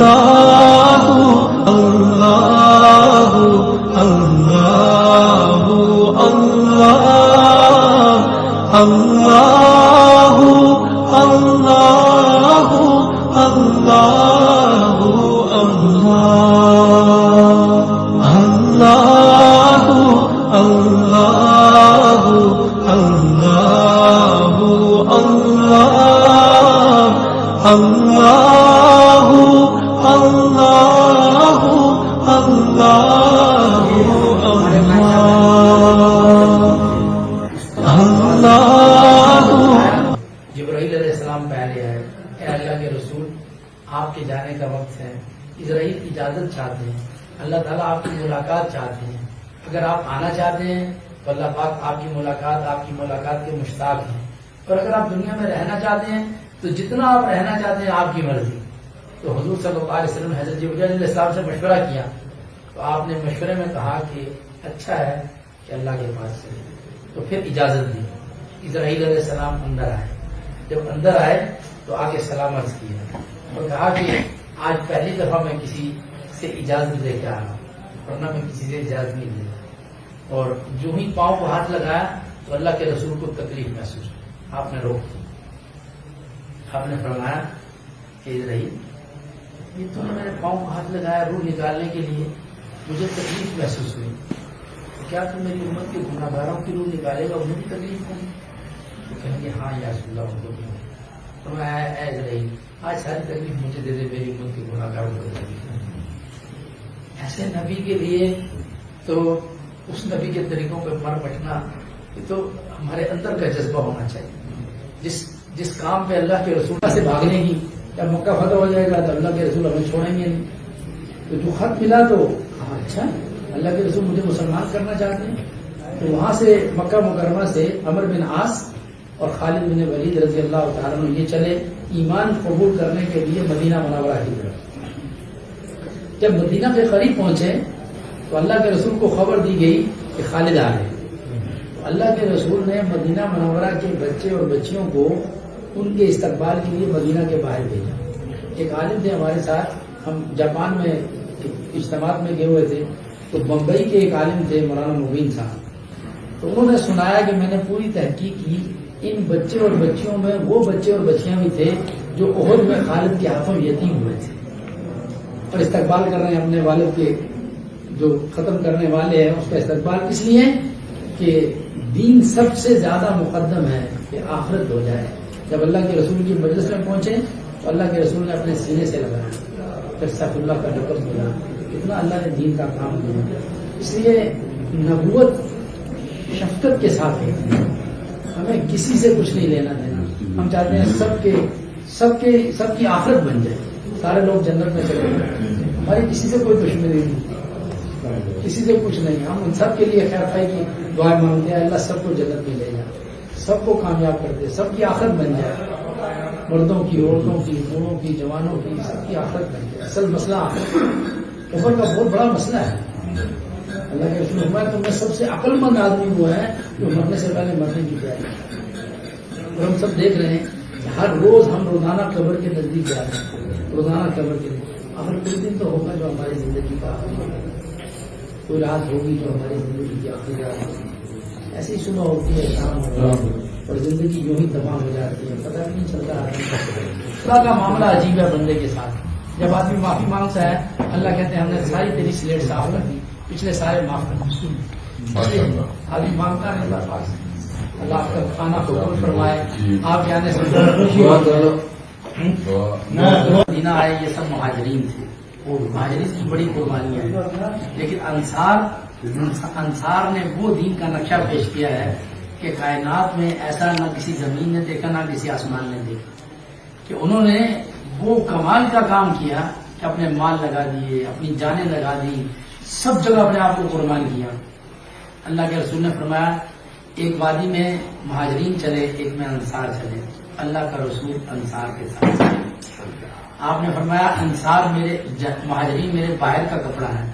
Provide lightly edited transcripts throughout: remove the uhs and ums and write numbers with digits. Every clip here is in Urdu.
اللہ اللہ اللہ اللہ اللہ اللہ اللہ جبرائیل علیہ السلام پہلے آئے، اے اللہ کے رسول آپ کے جانے کا وقت ہے، اسرائیل اجازت چاہتے ہیں، اللہ تعالیٰ آپ کی ملاقات چاہتے ہیں، اگر آپ آنا چاہتے ہیں تو اللہ پاک آپ کی ملاقات کے مشتاق ہیں، اور اگر آپ دنیا میں رہنا چاہتے ہیں تو جتنا آپ رہنا چاہتے ہیں آپ کی مرضی۔ تو حضور صلی اللہ علیہ وسلم حضرت جبرائیل علیہ السلام سے مشورہ کیا تو آپ نے مشورے میں کہا کہ اچھا ہے کہ اللہ کے پاس چلے، تو پھر اجازت دی، اسرائیل علیہ السلام اندر آئے، جب اندر آئے تو آ کے سلام عرض کیا اور کہا کہ آج پہلی دفعہ میں کسی سے اجازت لے کے آ رہا ہوں، ورنہ میں کسی سے اجازت نہیں لیتا، اور جو ہی پاؤں کو ہاتھ لگایا تو اللہ کے رسول کو تکلیف محسوس ہوئی، آپ نے روک دی، آپ نے فرمایا کہ اسرائیل یہ تو نے میرے پاؤں کو ہاتھ لگایا روح نکالنے کے لیے، مجھے تکلیف محسوس ہوئی، کیا تم میری امت کے گناہ گاروں کی روح نکالے گا، انہیں بھی تکلیف ہوگی؟ تو کہیں گے ہاں یا رسول اللہ ان کو بھی ہوگی۔ تو میں اسرائیل آج ساری تکلیف مجھے دے دے، میری امت کے گناہ گاروں کو تکلیف ہوگی۔ ایسے نبی کے لیے تو اس نبی کے طریقوں پہ مر بٹنا یہ تو ہمارے اندر کا جذبہ ہونا چاہیے۔ جس کام پہ اللہ کے رسول سے بھاگنے کی، جب مکہ فتح ہو جائے گا تو اللہ کے رسول ہمیں چھوڑیں گے نہیں، تو جو خط ملا تو کہا اچھا اللہ کے رسول مجھے مسلمان کرنا چاہتے ہیں، تو وہاں سے مکہ مکرمہ سے عمر بن عاص اور خالد بن ولید رضی اللہ تعالیٰ عنہ یہ چلے ایمان قبول کرنے کے لیے مدینہ منورہ کی طرف۔ جب مدینہ کے قریب پہنچے تو اللہ کے رسول کو خبر دی گئی کہ خالد آ گئے، تو اللہ کے رسول نے مدینہ منورہ کے بچے اور بچیوں کو ان کے استقبال کے لیے مدینہ کے باہر بھیجا۔ ایک عالم تھے ہمارے ساتھ، ہم جاپان میں اجتماعات میں گئے ہوئے تھے، تو بمبئی کے ایک عالم تھے مولانا مبین صاحب، تو انہوں نے سنایا کہ میں نے پوری تحقیق کی، ان بچے اور بچیوں میں وہ بچے اور بچیاں بھی تھے جو احد میں خالد کے ہاتھوں یتیم ہوئے تھے اور استقبال کر رہے ہیں اپنے والد کے، جو ختم کرنے والے ہیں اس کا استقبال اس لیے کہ دین سب سے زیادہ مقدم ہے کہ آخرت ہو جائے۔ جب اللہ کے رسول کی مجلس میں پہنچے تو اللہ کے رسول نے اپنے سینے سے لگایا، پھر سیف اللہ کا لقب ملا، اتنا اللہ نے دین کا کام کیا۔ اس لیے نبوت شفقت کے ساتھ ہے، ہمیں کسی سے کچھ نہیں لینا دینا، ہم چاہتے ہیں سب کی آخرت بن جائے، سارے لوگ جنت میں چلے جائیں، ہماری کسی سے کوئی دشمنی نہیں، کسی سے کچھ نہیں، ہم ان سب کے لیے خیر خواہی کی دعائیں مانگتے ہیں، اللہ سب کو جنت میں لے جائے، سب کو کامیاب کر دے، سب کی آخرت بن جائے، مردوں کی، عورتوں کی، بوڑھوں کی، جوانوں کی، سب کی آخرت بن جائے۔ اصل مسئلہ کفر کا بہت بڑا مسئلہ ہے۔ اللہ کے رسول فرمایا تم میں سب سے عقل مند آدمی وہ ہے جو مرنے سے پہلے مرنے کی تیاری ہے۔ اور ہم سب دیکھ رہے ہیں کہ ہر روز ہم روزانہ قبر کے نزدیک جا رہے ہیں، روزانہ قبر کے آخر کوئی دن تو ہوگا جو ہماری زندگی کا آخری ہوگا، کوئی رات ہوگی جو ہماری زندگی کی آخری رات ہوگی، ایسی صبح ہوتی ہے، شام ہوتی ہے، اور زندگی یوں ہی تباہ ہو جاتی ہے، پتہ نہیں چلتا ہے۔ خدا کا معاملہ عجیب ہے بندے کے ساتھ، جب آدمی معافی مانگتا ہے اللہ کہتے ہیں ہم نے ساری تیری سلیٹ صاف کر دی، پچھلے سارے معاف کر دی۔ آدمی مانگتا ہے اللہ پاک سے، اللہ آپ کا کھانا قبول فرمائے، آپ جانے سے مدینہ آئے، یہ سب مہاجرین تھے، مہاجرین کی بڑی قربانیاں ہیں، لیکن انصار نے وہ دین کا نقشہ پیش کیا ہے کہ کائنات میں ایسا نہ کسی زمین نے دیکھا نہ کسی آسمان نے دیکھا، کہ انہوں نے وہ کمال کا کام کیا کہ اپنے مال لگا دیے، اپنی جانیں لگا دی، سب جگہ اپنے آپ کو قربان کیا۔ اللہ کے رسول نے فرمایا ایک وادی میں مہاجرین چلے، ایک میں انصار چلے، اللہ کا رسول انصار کے ساتھ چلے۔ آپ نے فرمایا مہاجرین میرے باہر کا کپڑا ہے،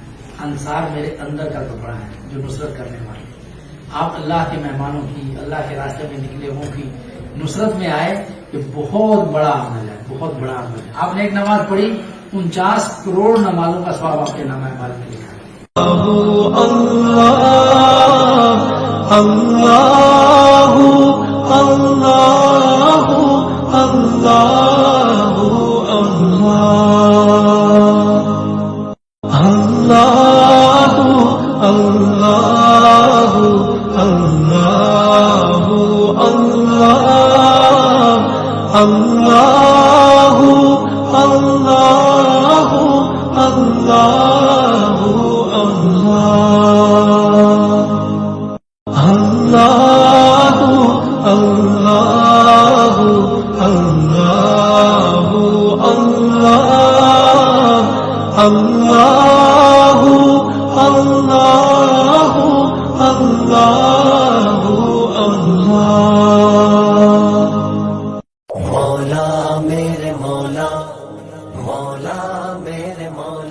انصار میرے اندر کا کپڑا ہے جو نصرت کرنے والے۔ آپ اللہ کے مہمانوں کی، اللہ کے راستے میں نکلے ہوں کی نصرت میں آئے، یہ بہت بڑا عمل ہے، بہت بڑا عمل ہے۔ آپ نے ایک نماز پڑھی 49 کروڑ نمازوں کا ثواب آپ کے نام اعمال میں لکھا ہے۔ اللہ اللہ اللہ اللہ اللہ اللہ اللہ اللہ اللہ اللہ اللہ اللہ اللہ اللہ اللہ اللہ اللہ اللہ مولا میرے مولا مولا میرے مولا